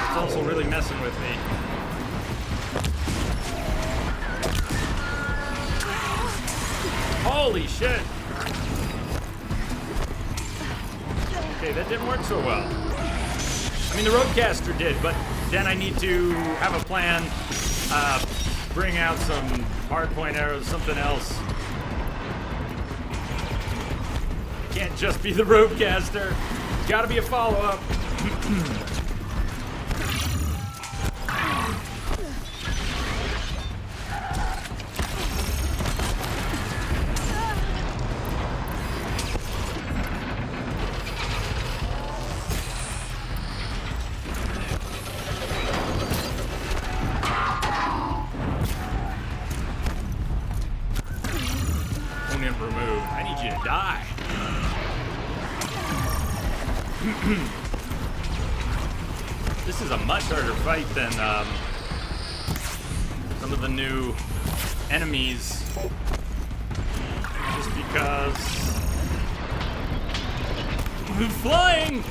It's also really messing with me. Holy shit! Okay, that didn't work so well. I mean, the roadcaster did, but then I need to have a plan. Bring out some hardpoint arrows, something else. Can't just be the roadcaster. Gotta be a follow-up. Removed. I need you to die. This is a much harder fight than some of the new enemies. Just because I'm flying.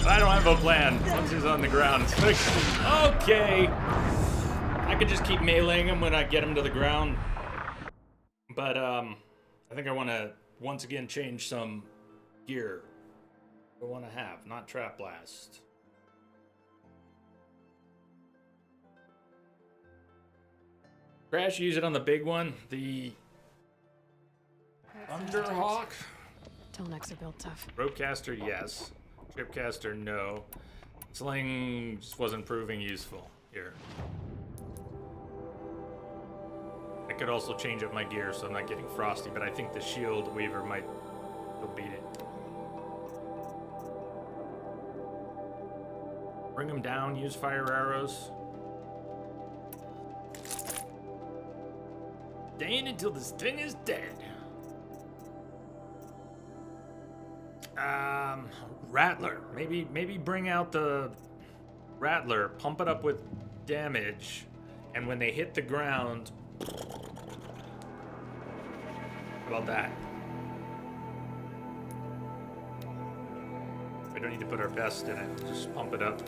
I don't have a plan once he's on the ground. Okay. I could just keep meleeing him when I get him to the ground. But, I think I want to, once again, change some gear. I want to have, not Trap Blast. Crash, use it on the big one. The Thunderhawk? Tallnecks are built tough. Ropecaster, yes. Tripcaster, no. Sling just wasn't proving useful here. I could also change up my gear so I'm not getting frosty, but I think the Shield Weaver might still beat it. Bring them down, use fire arrows. Staying until this thing is dead. Rattler. Maybe bring out the Rattler, pump it up with damage, and when they hit the ground, how about that? We don't need to put our best in it, just pump it up.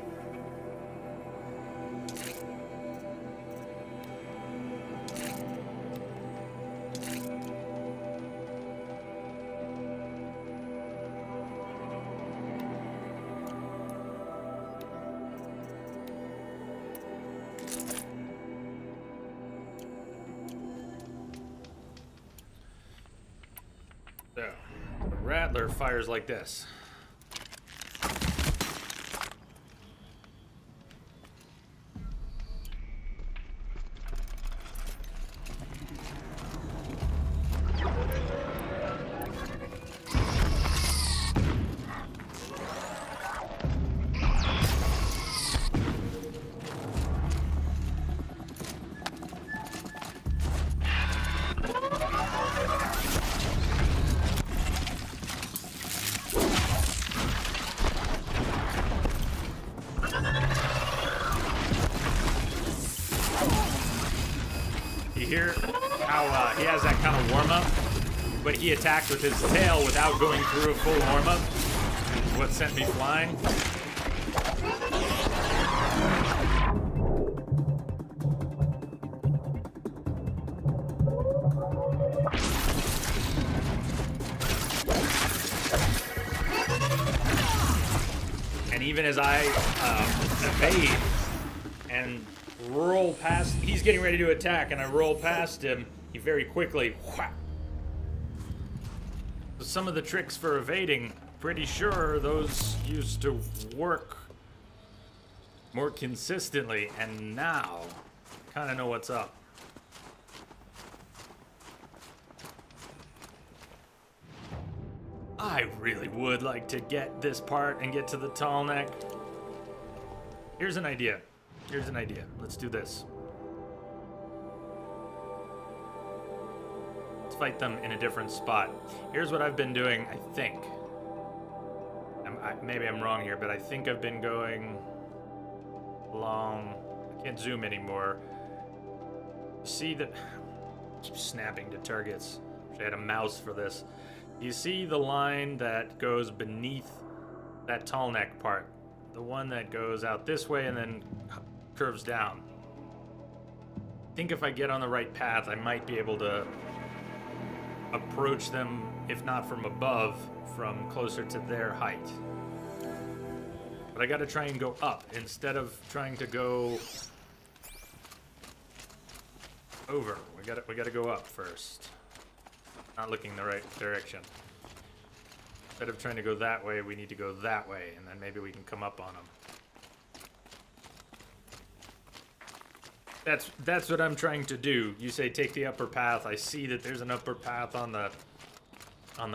So, the Rattler fires like this. You hear how he has that kind of warm-up, but he attacked with his tail without going through a full warm-up. What sent me flying. And even as I evade and roll past, he's getting ready to attack, and I roll past him, he very quickly whack. So some of the tricks for evading, pretty sure those used to work more consistently, and now kind of know what's up. I really would like to get this part and get to the Tallneck. Here's an idea. Let's do this. Let's fight them in a different spot. Here's what I've been doing, I think. Maybe I'm wrong here, but I think I've been going along. I can't zoom anymore. See that? I keep snapping to targets. Wish I had a mouse for this. You see the line that goes beneath that Tallneck part? The one that goes out this way and then curves down. I think if I get on the right path, I might be able to approach them, if not from above, from closer to their height. But I gotta try and go up instead of trying to go over. We gotta go up first. Not looking the right direction. Instead of trying to go that way, we need to go that way, and then maybe we can come up on them. That's what I'm trying to do. You say take the upper path. I see that there's an upper path on the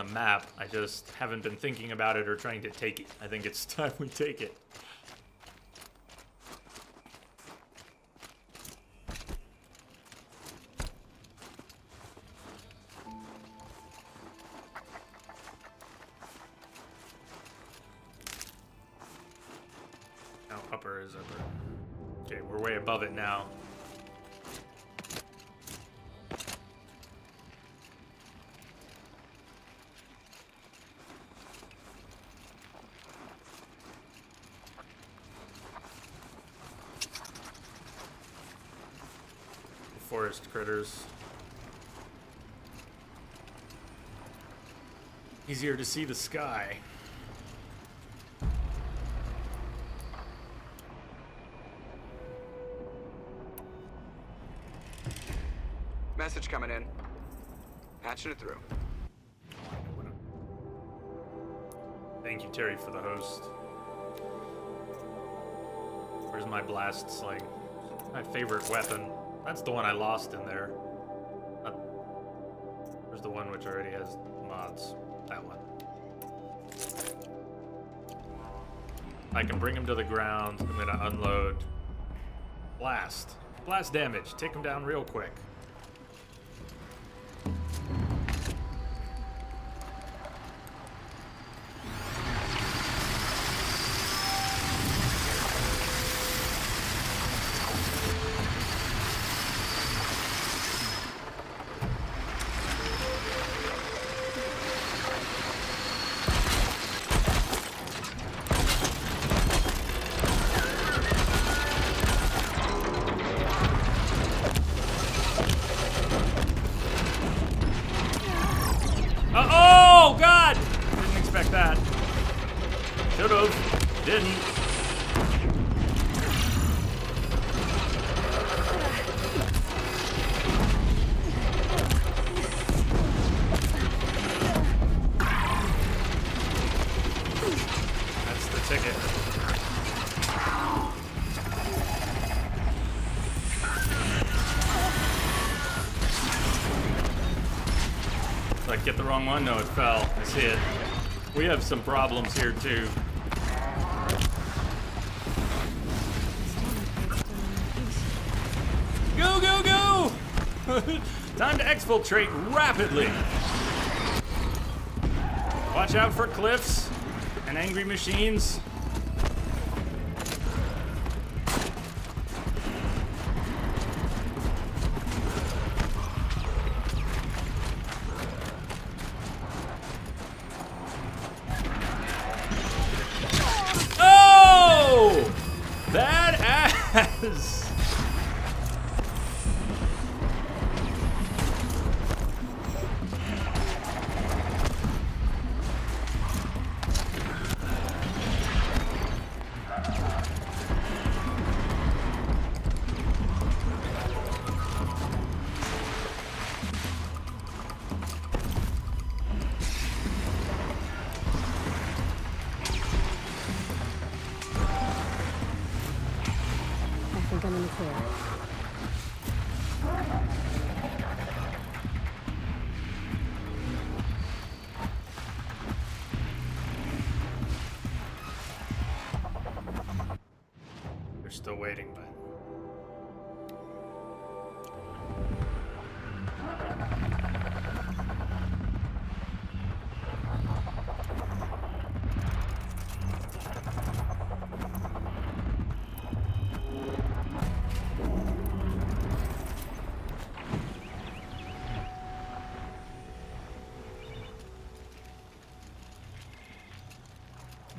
map. I just haven't been thinking about it or trying to take it. I think it's time we take it. Now upper is upper. Okay, we're way above it now. forest critters. Easier to see the sky. Message coming in. Patching it through. Thank you, Terry, for the host. Where's my blast sling? My favorite weapon. That's the one I lost in there. Where's the one which already has mods? That one. I can bring him to the ground. I'm gonna unload. Blast. Blast damage. Take him down real quick. Oh, God! Didn't expect that. Should've. Didn't. That's the ticket. Like, get the wrong one? No, it fell. I see it. We have some problems here, too. Go, go, go! Time to exfiltrate rapidly. Watch out for cliffs and angry machines. Badass! I think I'm in the clear. They're still waiting, but...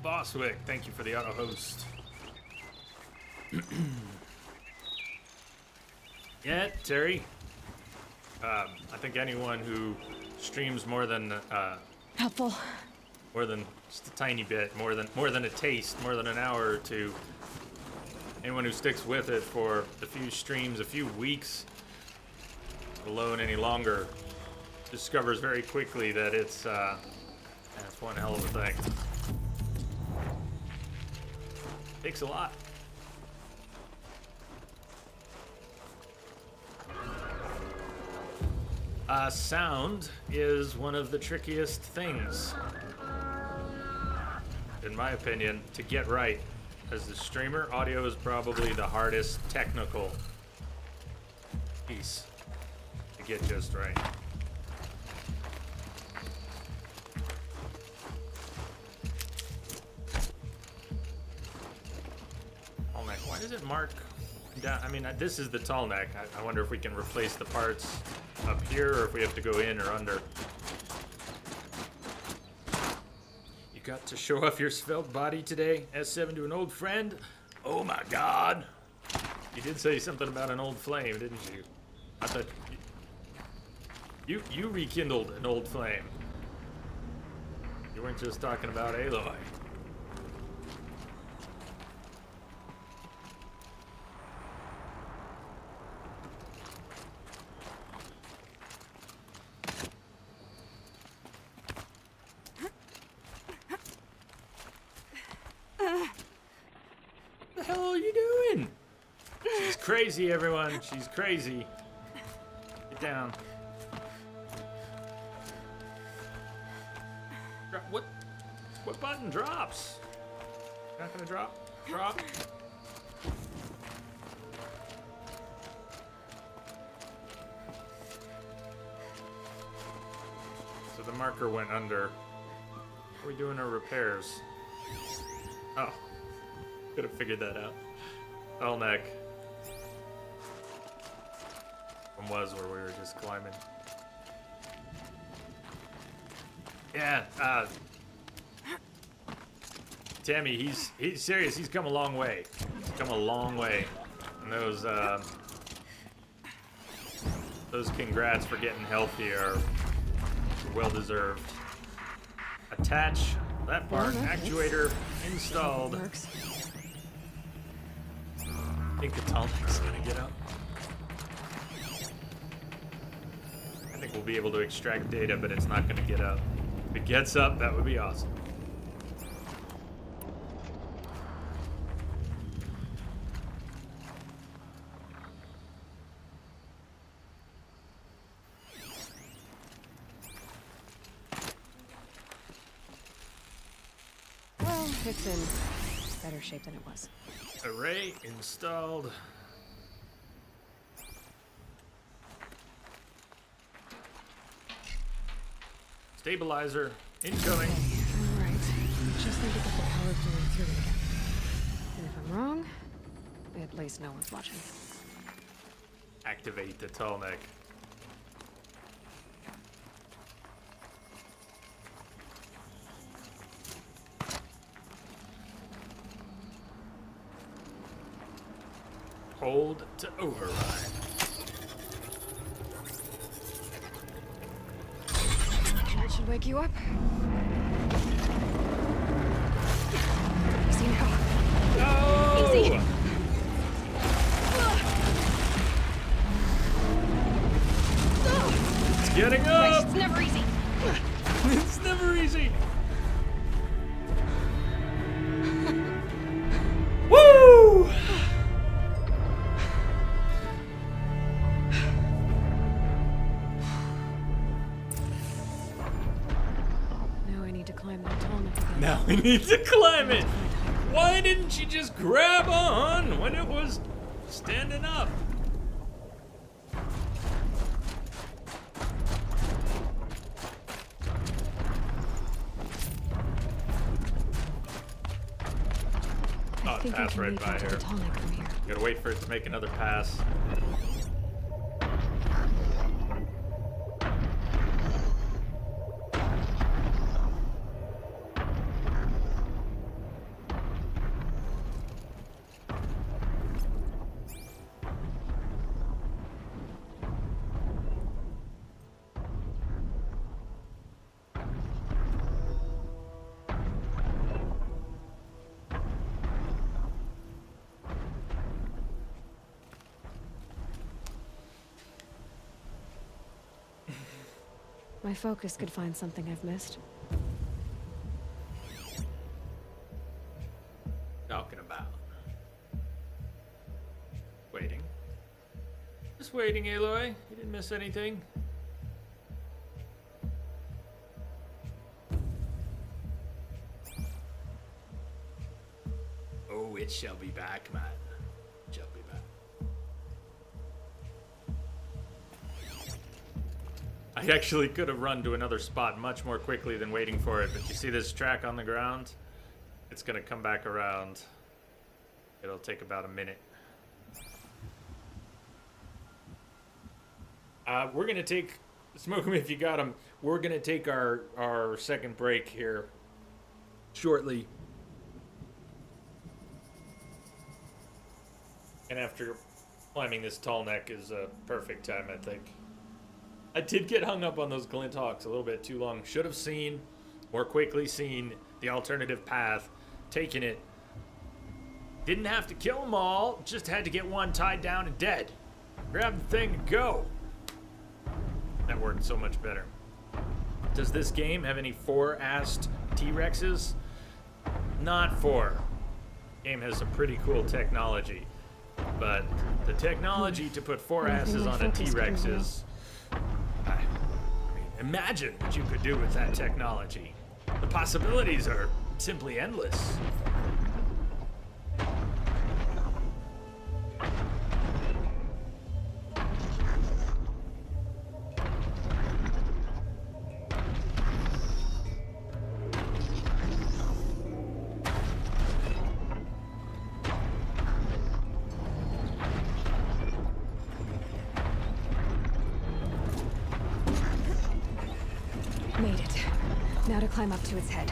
Bosswick, thank you for the auto host. Yeah, Terry. I think anyone who streams more than Helpful. more than just a tiny bit, more than a taste, more than an hour or two. Anyone who sticks with it for a few streams, a few weeks, alone any longer, discovers very quickly that it's one hell of a thing. Takes a lot. Sound is one of the trickiest things, in my opinion, to get right. As the streamer, audio is probably the hardest technical piece to get just right. Oh man, why does it mark down? I mean, this is the tall neck. I wonder if we can replace the parts up here or if we have to go in or under. You got to show off your svelte body today, S7 to an old friend? Oh my god. You did say something about an old flame, didn't you? I thought you rekindled an old flame. You weren't just talking about Aloy. What the hell are you doing? She's crazy, everyone. She's crazy. Get down. What button drops? Not gonna drop? Drop. So the marker went under. What are we doing our repairs? Oh. Could have figured that out. Elneck. One was where we were just climbing. Yeah, Tammy, he's serious. He's come a long way. He's come a long way. And those congrats for getting healthy are well deserved. Attach that part. Actuator installed. Works. I think the Talnek's gonna get up. I think we'll be able to extract data, but it's not gonna get up. If it gets up, that would be awesome. Well, it's in better shape than it was. Array installed. Stabilizer incoming. Alright. We just need to get the power flowing through it again. And if I'm wrong, at least no one's watching. Activate the Talnek. Hold to override. That should wake you up. Easy now. No! Easy. It's getting Right, up! it's never easy. It's never easy. Woo! Now I need to climb that Talnek again. Now we need to climb it. Why didn't you just grab on when it was standing up? Oh, I think I pass can right leap by into here. the Talnek from here. Gotta wait for it to make another pass. My focus could find something I've missed. Talking about. Waiting. Just waiting, Aloy. You didn't miss anything. Oh, it shall be back, man. It shall be back. I actually could have run to another spot much more quickly than waiting for it, but you see this track on the ground? It's gonna come back around. It'll take about a minute. We're gonna take, smoke 'em if you got 'em. We're gonna take our second break here shortly. And after Climbing this tall neck is a perfect time, I think. I did get hung up on those glint hawks a little bit too long. Should have seen, more quickly seen, the alternative path, taken it. Didn't have to kill them all, just had to get one tied down and dead. Grab the thing and go. That worked so much better. Does this game have any 4-assed T-Rexes? Not 4. Game has some pretty cool technology. But the technology to put 4 asses on a T-Rex is... I mean, imagine what you could do with that technology. The possibilities are simply endless. Made it. Now to climb up to its head.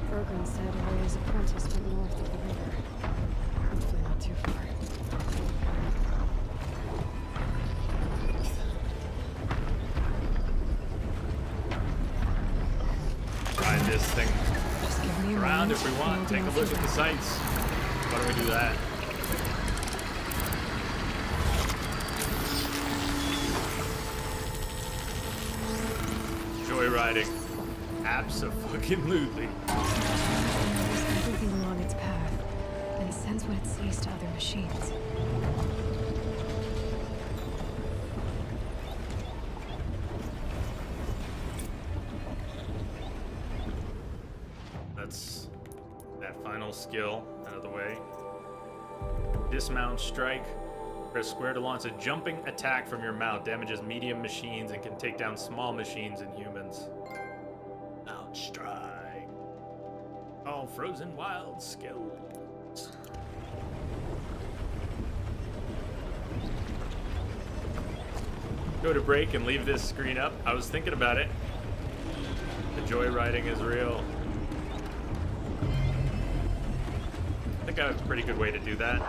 Bergen said Ray's apprentice went north of the river. Hopefully not too far. Ride this thing Just give me a around moment, if we and want. I'll Take a do look at the my sights. Why don't we do that? Joyriding. Abso-fucking-lutely. knows everything along its path, and sends what it sees to other machines. That's that final skill out of the way. Dismount strike. Press square to launch a jumping attack from your mount. Damages medium machines and can take down small machines and humans. Mount strike. All frozen wild skills. Go to break and leave this screen up. I was thinking about it. The joyriding is real. I think I have a pretty good way to do that.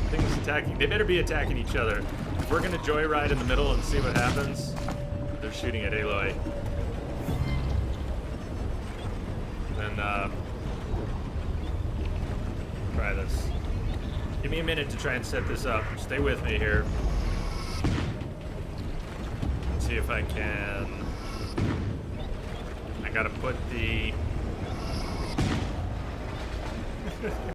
Things attacking. They better be attacking each other. If we're gonna joyride in the middle and see what happens, they're shooting at Aloy. Then, try this. Give me a minute to try and set this up. Stay with me here. See if I can. I gotta put the